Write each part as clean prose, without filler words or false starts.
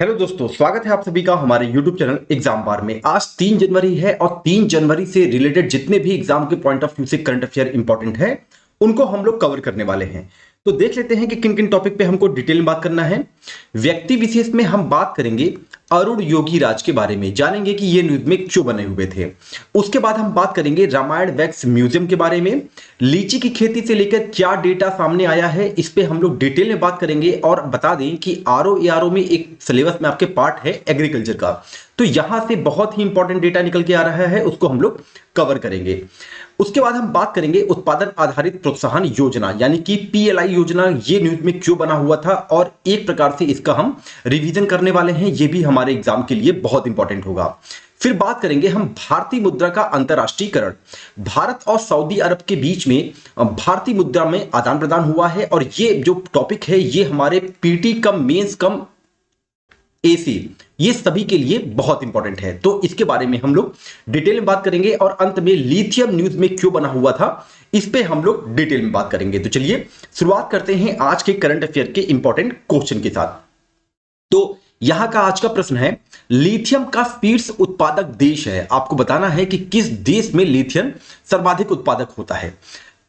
Hello दोस्तों, स्वागत है आप सभी का हमारे YouTube चैनल एग्जाम बार में। आज 3 जनवरी है और 3 जनवरी से रिलेटेड जितने भी एग्जाम के पॉइंट ऑफ व्यू से करंट अफेयर इंपॉर्टेंट है उनको हम लोग कवर करने वाले हैं। तो देख लेते हैं कि किन किन टॉपिक पे हमको डिटेल में बात करना है। व्यक्ति विशेष में हम बात करेंगे अरुण योगी राज के बारे में, जानेंगे कि ये न्यूज में क्यों बने हुए थे। उसके बाद हम बात करेंगे रामायण वैक्स म्यूजियम के बारे में। लीची की खेती से लेकर क्या डेटा सामने आया है इस पे हम लोग डिटेल में बात करेंगे। और बता दें कि आरओ में एक सिलेबस में आपके पार्ट है एग्रीकल्चर का, तो यहां से बहुत ही इंपॉर्टेंट डेटा निकल के आ रहा है, उसको हम लोग कवर करेंगे। उसके बाद हम बात करेंगे उत्पादन आधारित प्रोत्साहन योजना यानी कि पीएलआई योजना, ये न्यूज में क्यों बना हुआ था और एक प्रकार से इसका हम रिवीजन करने वाले हैं। ये भी हमारे एग्जाम के लिए बहुत इंपॉर्टेंट होगा। फिर बात करेंगे हम भारतीय मुद्रा का अंतरराष्ट्रीयकरण। भारत और सऊदी अरब के बीच में भारतीय मुद्रा में आदान प्रदान हुआ है और ये जो टॉपिक है ये हमारे पीटी कम मेंस कम एसी, ये सभी के लिए बहुत इंपॉर्टेंट है। तो इसके बारे में हम लोग डिटेल में बात करेंगे और अंत में लिथियम न्यूज में क्यों बना हुआ था इस पे हम लोग डिटेल में बात करेंगे। तो चलिए शुरुआत करते हैं आज के करंट अफेयर के इंपॉर्टेंट क्वेश्चन के साथ। तो यहां का आज का प्रश्न है, लिथियम का शीर्ष उत्पादक देश है। आपको बताना है कि किस देश में लिथियम सर्वाधिक उत्पादक होता है।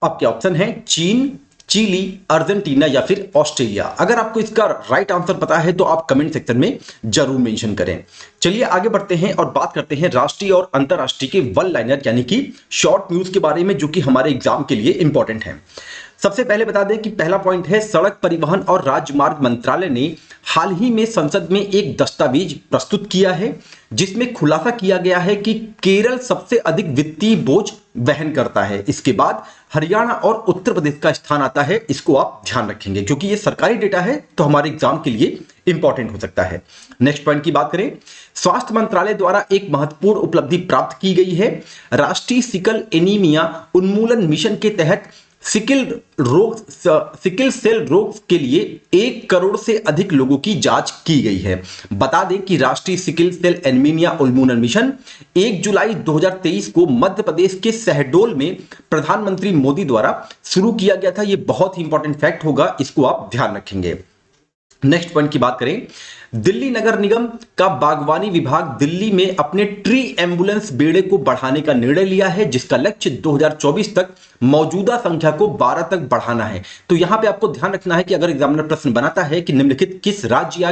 आपके ऑप्शन है चीन, चिली, अर्जेंटीना या फिर ऑस्ट्रेलिया। अगर आपको इसका राइट आंसर पता है तो आप कमेंट सेक्शन में जरूर मेंशन करें। चलिए आगे बढ़ते हैं और बात करते हैं राष्ट्रीय और अंतरराष्ट्रीय के वन लाइनर यानी कि शॉर्ट न्यूज के बारे में, जो कि हमारे एग्जाम के लिए इंपॉर्टेंट है। सबसे पहले बता दें कि पहला पॉइंट है, सड़क परिवहन और राजमार्ग मंत्रालय ने हाल ही में संसद में एक दस्तावेज प्रस्तुत किया है जिसमें खुलासा किया गया है कि केरल सबसे अधिक वित्तीय बोझ वहन करता है। इसके बाद हरियाणा और उत्तर प्रदेश का स्थान आता है। इसको आप ध्यान रखेंगे क्योंकि ये सरकारी डेटा है तो हमारे एग्जाम के लिए इंपॉर्टेंट हो सकता है। नेक्स्ट पॉइंट की बात करें, स्वास्थ्य मंत्रालय द्वारा एक महत्वपूर्ण उपलब्धि प्राप्त की गई है। राष्ट्रीय सिकल एनीमिया उन्मूलन मिशन के तहत सिकल सेल रोग के लिए 1 करोड़ से अधिक लोगों की जांच की गई है। बता दें कि राष्ट्रीय सिकल सेल एनीमिया उन्मूलन मिशन 1 जुलाई 2023 को मध्य प्रदेश के शहडोल में प्रधानमंत्री मोदी द्वारा शुरू किया गया था। यह बहुत ही इंपॉर्टेंट फैक्ट होगा, इसको आप ध्यान रखेंगे। नेक्स्ट पॉइंट की बात करें, दिल्ली नगर निगम का बागवानी विभाग दिल्ली में अपने ट्री एम्बुलेंस बेड़े को बढ़ाने का निर्णय लिया है, जिसका लक्ष्य 2024 तक मौजूदा संख्या को 12 तक बढ़ाना है। तो यहां पे आपको ध्यान रखना है कि अगर एग्जामिनर प्रश्न बनाता है कि निम्नलिखित किस राज्य या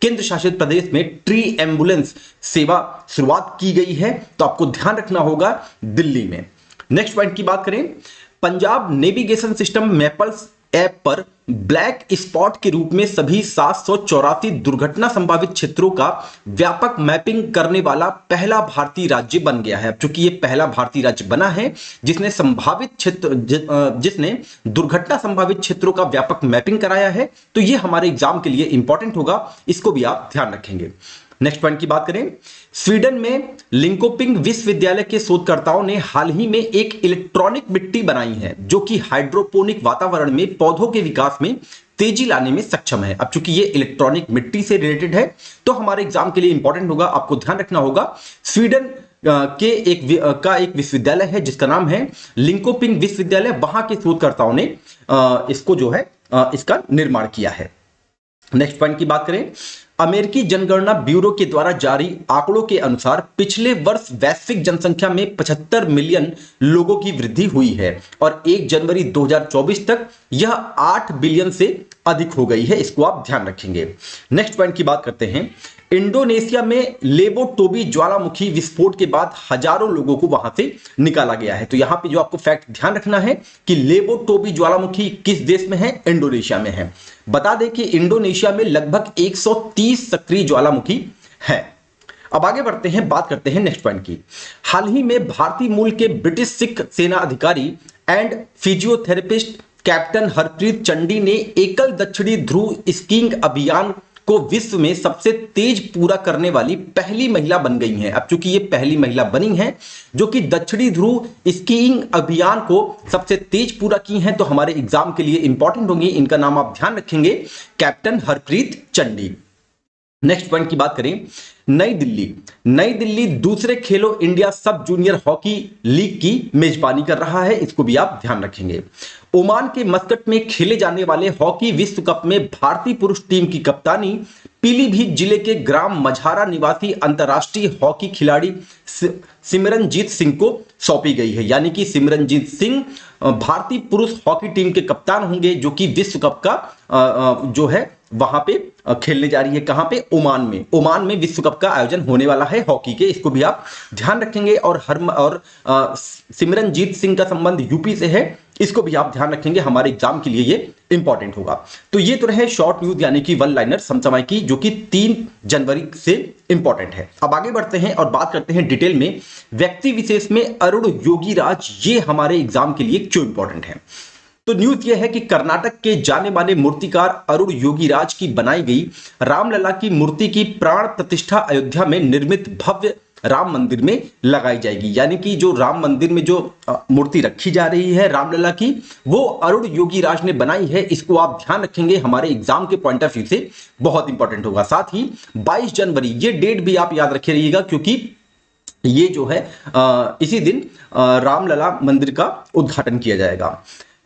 केंद्र शासित प्रदेश में ट्री एम्बुलेंस सेवा शुरुआत की गई है, तो आपको ध्यान रखना होगा दिल्ली में। नेक्स्ट पॉइंट की बात करें, Punjab navigation system Maples app पर ब्लैक स्पॉट के रूप में सभी 784 दुर्घटना संभावित क्षेत्रों का व्यापक मैपिंग करने वाला पहला भारतीय राज्य बन गया है। चूंकि ये पहला भारतीय राज्य बना है जिसने दुर्घटना संभावित क्षेत्रों का व्यापक मैपिंग कराया है, तो ये हमारे एग्जाम के लिए इंपॉर्टेंट होगा, इसको भी आप ध्यान रखेंगे। नेक्स्ट पॉइंट की बात करें, स्वीडन में लिंकोपिंग विश्वविद्यालय के शोधकर्ताओं ने हाल ही में एक इलेक्ट्रॉनिक मिट्टी बनाई है जो कि हाइड्रोपोनिक वातावरण में पौधों के विकास में तेजी लाने में सक्षम है। अब चूंकि ये इलेक्ट्रॉनिक मिट्टी से रिलेटेड है तो हमारे एग्जाम के लिए इंपॉर्टेंट होगा, आपको ध्यान रखना होगा। स्वीडन के एक विश्वविद्यालय है जिसका नाम है लिंकोपिंग विश्वविद्यालय, वहां के शोधकर्ताओं ने इसको जो है इसका निर्माण किया है। नेक्स्ट पॉइंट की बात करें, अमेरिकी जनगणना ब्यूरो के द्वारा जारी आंकड़ों के अनुसार पिछले वर्ष वैश्विक जनसंख्या में 75 मिलियन लोगों की वृद्धि हुई है और 1 जनवरी 2024 तक यह 8 बिलियन से अधिक हो गई है। इसको आप ध्यान रखेंगे। नेक्स्ट पॉइंट की बात करते हैं, इंडोनेशिया में लेबो टोबी ज्वालामुखी विस्फोट के बाद हजारों लोगों को वहां से निकाला गया है। तो यहां पे जो आपको फैक्ट ध्यान रखना है कि लेबो टोबी ज्वालामुखी किस देश में है, इंडोनेशिया में है। बता दें कि इंडोनेशिया में लगभग 130 सक्रिय ज्वालामुखी है। अब आगे बढ़ते हैं, बात करते हैं नेक्स्ट पॉइंट की। हाल ही में भारतीय मूल के ब्रिटिश सिख सेना अधिकारी and physiotherapist captain Harpreet Chandi ने एकल दक्षिणी ध्रुव स्कीइंग अभियान को विश्व में सबसे तेज पूरा करने वाली पहली महिला बन गई हैं। अब चूंकि ये पहली महिला बनी हैं जो कि दक्षिणी ध्रुव स्कीइंग अभियान को सबसे तेज पूरा की हैं, तो हमारे एग्जाम के लिए इंपॉर्टेंट होंगी। इनका नाम आप ध्यान रखेंगे, captain Harpreet Chandi. Next point की बात करें, नई दिल्ली दूसरे खेलो इंडिया सब जूनियर हॉकी लीग की मेजबानी कर रहा है, इसको भी आप ध्यान रखेंगे। ओमान के मस्कट में खेले जाने वाले हॉकी विश्व कप में भारतीय पुरुष टीम की कप्तानी पीलीभीत जिले के ग्राम मझारा निवासी अंतर्राष्ट्रीय हॉकी खिलाड़ी सिमरनजीत सिंह को सौंपी गई है। यानी कि सिमरनजीत सिंह भारतीय पुरुष हॉकी टीम के कप्तान होंगे, जो कि विश्व कप का जो है वहां पे खेलने जा रही है। कहां पे? ओमान में विश्व कप का आयोजन होने वाला है हॉकी के, इसको भी आप ध्यान रखेंगे। और सिमरनजीत सिंह का संबंध यूपी से है, इसको भी आप ध्यान रखेंगे, हमारे एग्जाम के लिए ये इंपॉर्टेंट होगा। तो ये तो रहे शॉर्ट न्यूज यानी कि वन लाइनर समसमय की, जो कि 3 जनवरी से इंपॉर्टेंट है। अब आगे बढ़ते हैं और बात करते हैं डिटेल में व्यक्ति विशेष में अरुण योगीराज, ये हमारे एग्जाम के लिए क्यों इंपॉर्टेंट है। तो न्यूज यह है कि कर्नाटक के जाने माने मूर्तिकार अरुण योगीराज की बनाई गई रामलला की मूर्ति की प्राण प्रतिष्ठा अयोध्या में निर्मित भव्य राम मंदिर में लगाई जाएगी। यानी कि जो राम मंदिर में जो मूर्ति रखी जा रही है रामलला की, वो अरुण योगीराज ने बनाई है। इसको आप ध्यान रखेंगे, हमारे एग्जाम के पॉइंट ऑफ व्यू से बहुत इंपॉर्टेंट होगा। साथ ही 22 जनवरी, ये डेट भी आप याद रखे रहिएगा, क्योंकि ये जो है इसी दिन रामलला मंदिर का उद्घाटन किया जाएगा।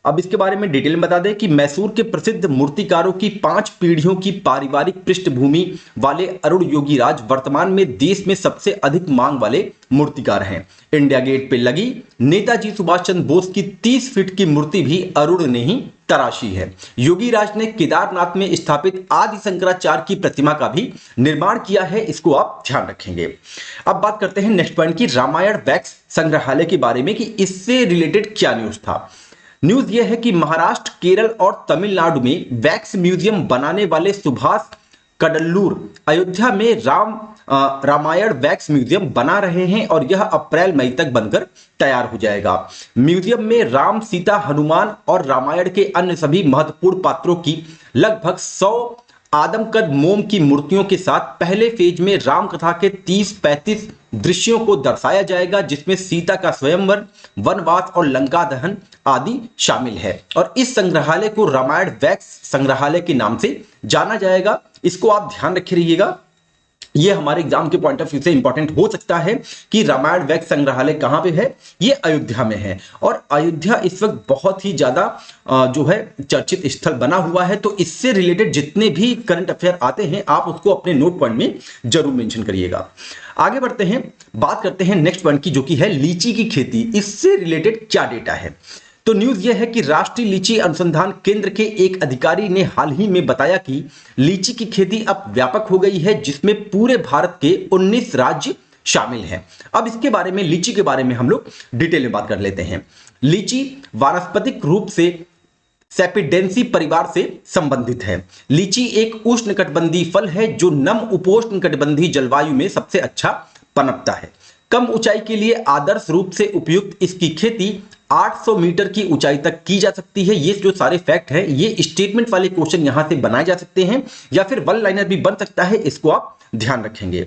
अब इसके बारे में डिटेल में बता दें कि मैसूर के प्रसिद्ध मूर्तिकारों की 5 पीढ़ियों की पारिवारिक पृष्ठभूमि वाले अरुण योगीराज वर्तमान में देश में सबसे अधिक मांग वाले मूर्तिकार हैं। इंडिया गेट पे लगी नेताजी सुभाष चंद्र बोस की 30 फीट की मूर्ति भी अरुण ने ही तराशी है। योगीराज ने केदारनाथ में स्थापित आदि शंकराचार्य की प्रतिमा का भी निर्माण किया है, इसको आप ध्यान रखेंगे। अब बात करते हैं नेक्स्ट पॉइंट की, रामायण वैक्स संग्रहालय के बारे में कि इससे रिलेटेड क्या न्यूज था। न्यूज यह है कि महाराष्ट्र, केरल और तमिलनाडु में वैक्स म्यूजियम बनाने वाले सुभाष कडल्लूर अयोध्या में रामायण वैक्स म्यूजियम बना रहे हैं और यह अप्रैल मई तक बनकर तैयार हो जाएगा। म्यूजियम में राम, सीता, हनुमान और रामायण के अन्य सभी महत्वपूर्ण पात्रों की लगभग 100 आदमकद मोम की मूर्तियों के साथ पहले फेज में राम कथा के 30-35 दृश्यों को दर्शाया जाएगा, जिसमें सीता का स्वयंवर, वनवास और लंका दहन आदि शामिल है। और इस संग्रहालय को रामायण वैक्स संग्रहालय के नाम से जाना जाएगा, इसको आप ध्यान रखे रहिएगा। ये हमारे एग्जाम के पॉइंट ऑफ व्यू से इंपॉर्टेंट हो सकता है कि रामायण वैक्स संग्रहालय कहां पे है। ये अयोध्या में है और अयोध्या इस वक्त बहुत ही ज्यादा जो है चर्चित स्थल बना हुआ है। तो इससे रिलेटेड जितने भी करंट अफेयर आते हैं आप उसको अपने नोट पॉइंट में जरूर मेंशन करिएगा। आगे बढ़ते हैं, बात करते हैं नेक्स्ट पॉइंट की, जो कि है लीची की खेती। इससे रिलेटेड क्या डेटा है। तो न्यूज यह है कि राष्ट्रीय लीची अनुसंधान केंद्र के एक अधिकारी ने हाल ही में बताया कि लीची की खेती अब व्यापक हो गई है, जिसमें पूरे भारत के 19 राज्य शामिल हैं। अब इसके बारे में, लीची के बारे में हम लोग डिटेल में बात कर लेते हैं। लीची वानस्पतिक रूप से सेपिडेंसी परिवार से संबंधित है। लीची एक उष्णकटिबंधीय फल है जो नम उपोष्णकटिबंधीय जलवायु में सबसे अच्छा पनपता है। कम ऊंचाई के लिए आदर्श रूप से उपयुक्त इसकी खेती 800 मीटर की ऊंचाई तक की जा सकती है। ये जो सारे फैक्ट हैं, ये स्टेटमेंट वाले क्वेश्चन यहां से बनाए जा सकते हैं या फिर वन लाइनर भी बन सकता है, इसको आप ध्यान रखेंगे।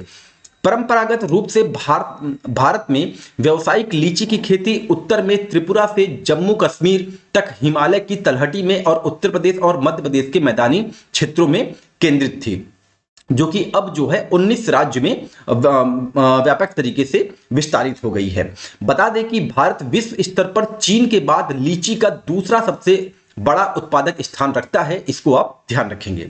परंपरागत रूप से भारत में व्यावसायिक लीची की खेती उत्तर में त्रिपुरा से जम्मू कश्मीर तक, हिमालय की तलहटी में और उत्तर प्रदेश और मध्य प्रदेश के मैदानी क्षेत्रों में केंद्रित थी, जो कि अब जो है 19 राज्य में व्यापक तरीके से विस्तारित हो गई है। बता दें कि भारत विश्व स्तर पर चीन के बाद लीची का दूसरा सबसे बड़ा उत्पादक स्थान रखता है, इसको आप ध्यान रखेंगे।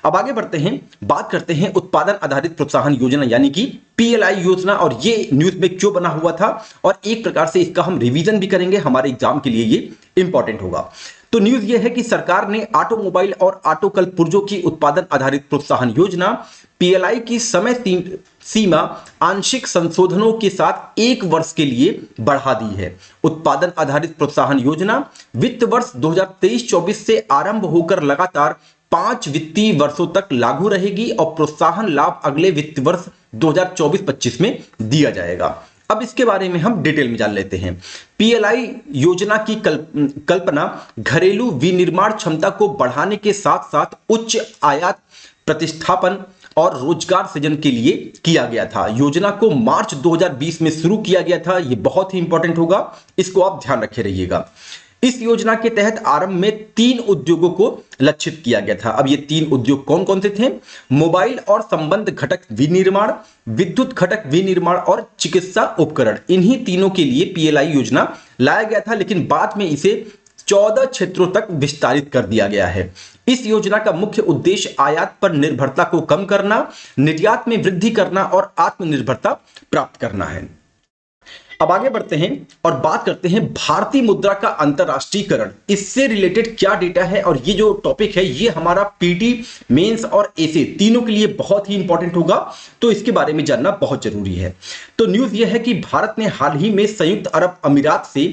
अब आगे बढ़ते हैं, बात करते हैं उत्पादन आधारित प्रोत्साहन योजना यानी कि PLI योजना, और ये न्यूज में क्यों बना हुआ था और एक प्रकार से इसका हम रिवीजन भी करेंगे, हमारे एग्जाम के लिए ये इंपॉर्टेंट होगा। तो न्यूज ये है कि सरकार ने ऑटोमोबाइल और ऑटोकल पुर्जों की उत्पादन आधारित प्रोत्साहन योजना PLI की समय सीमा आंशिक संशोधनों के साथ 1 वर्ष के लिए बढ़ा दी है। उत्पादन आधारित प्रोत्साहन योजना वित्त वर्ष 2023-24 से आरंभ होकर लगातार 5 वित्तीय वर्षों तक लागू रहेगी और प्रोत्साहन लाभ अगले वित्त वर्ष 2024-25 में दिया जाएगा। अब इसके बारे में हम डिटेल में जान लेते हैं। PLI योजना की कल्पना घरेलू विनिर्माण क्षमता को बढ़ाने के साथ साथ उच्च आयात प्रतिस्थापन और रोजगार सृजन के लिए किया गया था। योजना को मार्च 2020 में शुरू किया गया था, यह बहुत ही इंपॉर्टेंट होगा, इसको आप ध्यान रखे रहिएगा। इस योजना के तहत आरंभ में 3 उद्योगों को लक्षित किया गया था। अब ये 3 उद्योग कौन कौन से थे? मोबाइल और संबंध घटक विनिर्माण, विद्युत घटक विनिर्माण और चिकित्सा उपकरण। इन्हीं तीनों के लिए PLI योजना लाया गया था, लेकिन बाद में इसे 14 क्षेत्रों तक विस्तारित कर दिया गया है। इस योजना का मुख्य उद्देश्य आयात पर निर्भरता को कम करना, निर्यात में वृद्धि करना और आत्मनिर्भरता प्राप्त करना है। अब आगे बढ़ते हैं और बात करते हैं भारतीय मुद्रा का अंतरराष्ट्रीयकरण। इससे रिलेटेड क्या डेटा है, और ये जो टॉपिक है ये हमारा पीटी, मेंस और एसे तीनों के लिए बहुत ही इंपॉर्टेंट होगा, तो इसके बारे में जानना बहुत जरूरी है। तो न्यूज ये है कि भारत ने हाल ही में संयुक्त अरब अमीरात से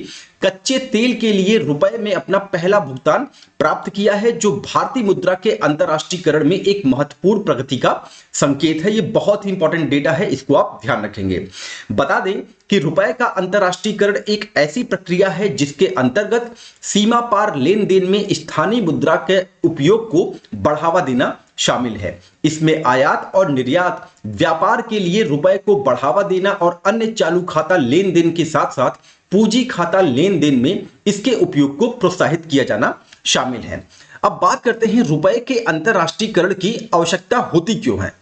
कच्चे तेल के लिए रुपए में अपना पहला भुगतान प्राप्त किया है, जो भारतीय मुद्रा के अंतरराष्ट्रीयकरण में एक महत्वपूर्ण प्रगति का संकेत है। ये बहुत ही इंपॉर्टेंट डेटा है, इसको आप ध्यान रखेंगे। बता दें कि रुपए का अंतरराष्ट्रीयकरण एक ऐसी प्रक्रिया है जिसके अंतर्गत सीमा पार लेन देन में स्थानीय मुद्रा के उपयोग को बढ़ावा देना शामिल है। इसमें आयात और निर्यात, व्यापार के लिए रुपए को बढ़ावा देना और अन्य चालू खाता लेन देन के साथ साथ पूंजी खाता लेन देन में इसके उपयोग को प्रोत्साहित किया जाना शामिल है। अब बात करते हैं रुपए के अंतरराष्ट्रीयकरण की आवश्यकता होती क्यों है।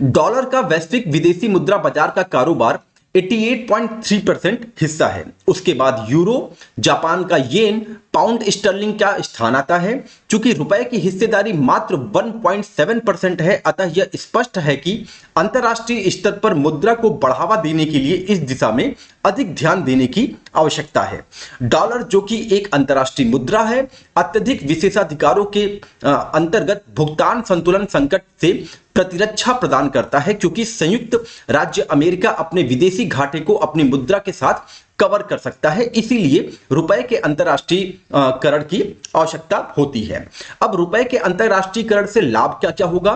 डॉलर का वैश्विक विदेशी मुद्रा बाजार का कारोबार 88.3% हिस्सा है। उसके बाद यूरो, जापान का येन, पाउंड स्टर्लिंग का स्थान आता है। चूंकि रुपए की हिस्सेदारी मात्र 1.7% है, अतः यह स्पष्ट है कि अंतरराष्ट्रीय स्तर पर मुद्रा को बढ़ावा देने के लिए इस दिशा में अधिक ध्यान देने की आवश्यकता है। डॉलर, जो कि एक अंतरराष्ट्रीय मुद्रा है, अत्यधिक विशेषाधिकारों के अंतर्गत भुगतान संतुलन संकट से प्रतिरक्षा प्रदान करता है, क्योंकि संयुक्त राज्य अमेरिका अपने विदेशी घाटे को अपनी मुद्रा के साथ कवर कर सकता है। इसीलिए रुपए के अंतरराष्ट्रीयकरण की आवश्यकता होती है। अब रुपए के अंतरराष्ट्रीयकरण से लाभ क्या क्या होगा।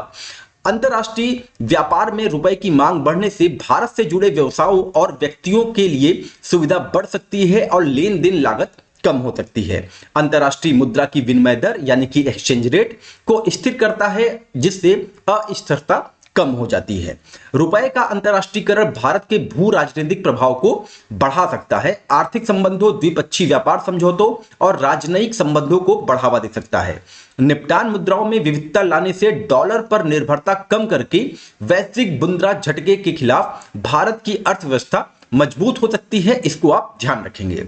अंतरराष्ट्रीय व्यापार में रुपए की मांग बढ़ने से भारत से जुड़े व्यवसायों और व्यक्तियों के लिए सुविधा बढ़ सकती है और लेन देन लागत कम हो सकती है। अंतरराष्ट्रीय मुद्रा की विनिमय दर यानी कि एक्सचेंज रेट को स्थिर करता है, जिससे अस्थिरता कम हो जाती है। रुपए का अंतरराष्ट्रीयकरण भारत के भू राजनीतिक प्रभाव को बढ़ा सकता है, आर्थिक संबंधों, द्विपक्षीय व्यापार समझौतों और राजनयिक संबंधों को बढ़ावा दे सकता है। निपटान मुद्राओं में विविधता लाने से डॉलर पर निर्भरता कम करके वैश्विक मुद्रा झटके के खिलाफ भारत की अर्थव्यवस्था मजबूत हो सकती है। इसको आप ध्यान रखेंगे।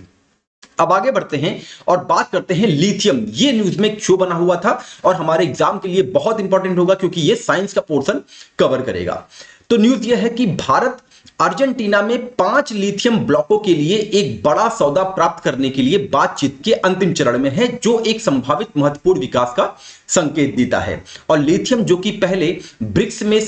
अब आगे बढ़ते हैं और बात करते हैं लिथियम। ये न्यूज में एक शो बना हुआ था और हमारे एग्जाम के लिए बहुत इंपॉर्टेंट होगा, क्योंकि ये साइंस का पोर्शन कवर करेगा। तो न्यूज ये है कि भारत अर्जेंटीना में 5 लिथियम ब्लॉकों के लिए एक बड़ा सौदा प्राप्त करने के लिए बातचीत के अंतिम चरण में है, जो एक संभावित महत्वपूर्ण विकास का संकेत देता है। और लिथियम, जो कि पहले ब्रिक्स में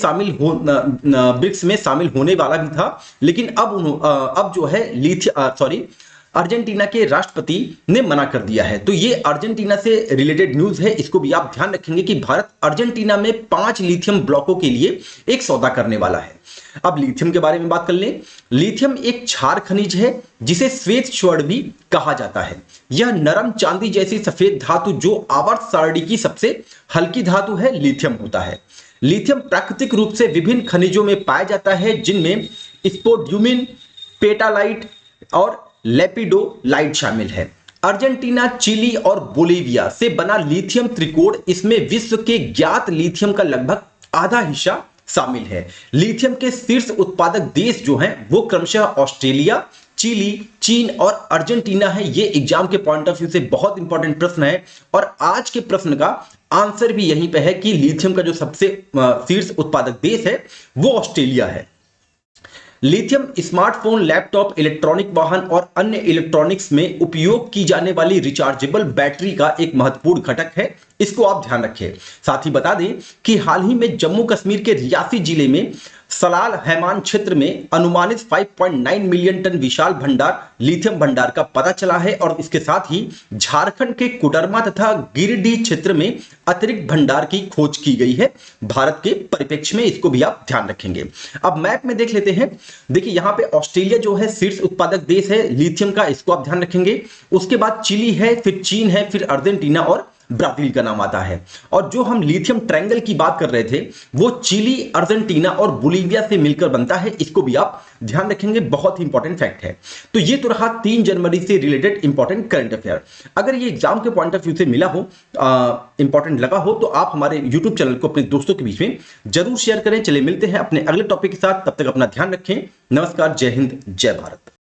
शामिल होने वाला भी था, लेकिन अब जो है अर्जेंटीना के राष्ट्रपति ने मना कर दिया है। तो ये अर्जेंटीना से रिलेटेड न्यूज है, इसको भी आप ध्यान रखेंगे कि भारत अर्जेंटीना में 5 लिथियम ब्लॉकों के लिए एक सौदा करने वाला है। अब लिथियम के बारे में बात कर लें। लिथियम एक क्षार खनिज है जिसे श्वेत स्वर्ण भी कहा जाता है। यह नरम चांदी जैसी सफेद धातु, जो आवर्त सारणी की सबसे हल्की धातु है, लिथियम होता है। लिथियम प्राकृतिक रूप से विभिन्न खनिजों में पाया जाता है, जिनमें स्पोड्यूमिन, पेटालाइट और लेपिडोलाइट शामिल है। अर्जेंटीना, चिली और बोलिविया से बना लिथियम त्रिकोण, इसमें विश्व के ज्ञात लिथियम का लगभग आधा हिस्सा शामिल है। लिथियम के शीर्ष उत्पादक देश जो हैं वो क्रमशः ऑस्ट्रेलिया, चिली, चीन और अर्जेंटीना है। ये एग्जाम के पॉइंट ऑफ व्यू से बहुत इंपॉर्टेंट प्रश्न है, और आज के प्रश्न का आंसर भी यहीं पे है कि लिथियम का जो सबसे शीर्ष उत्पादक देश है वो ऑस्ट्रेलिया है। लिथियम स्मार्टफोन, लैपटॉप, इलेक्ट्रॉनिक वाहन और अन्य इलेक्ट्रॉनिक्स में उपयोग की जाने वाली रिचार्जेबल बैटरी का एक महत्वपूर्ण घटक है। इसको आप ध्यान रखें। साथ ही बता दें कि हाल ही में जम्मू कश्मीर के रियासी जिले में सलाल हैमान क्षेत्र में अनुमानित 5.9 मिलियन टन विशाल भंडार लिथियम भंडार का पता चला है, और इसके साथ ही झारखंड के कोडरमा तथा गिरिडीह क्षेत्र में अतिरिक्त भंडार की खोज की गई है। भारत के परिप्रेक्ष्य में इसको भी आप ध्यान रखेंगे। अब मैप में देख लेते हैं। देखिए यहाँ पे ऑस्ट्रेलिया जो है शीर्ष उत्पादक देश है लिथियम का, इसको आप ध्यान रखेंगे। उसके बाद चिली है, फिर चीन है, फिर अर्जेंटीना और ब्राजील का नाम आता है। और जो हम लिथियम ट्रायंगल की बात कर रहे थे वो चिली, अर्जेंटीना और बोलिविया से मिलकर बनता है। इसको भी आप ध्यान रखेंगे, बहुत ही इंपॉर्टेंट फैक्ट है। तो ये तो रहा 3 जनवरी से रिलेटेड इंपॉर्टेंट करंट अफेयर। अगर ये एग्जाम के पॉइंट ऑफ व्यू से मिला हो, इंपॉर्टेंट लगा हो, तो आप हमारे यूट्यूब चैनल को अपने दोस्तों के बीच में जरूर शेयर करें। चलिए मिलते हैं अपने अगले टॉपिक के साथ, तब तक अपना ध्यान रखें। नमस्कार, जय हिंद, जय भारत।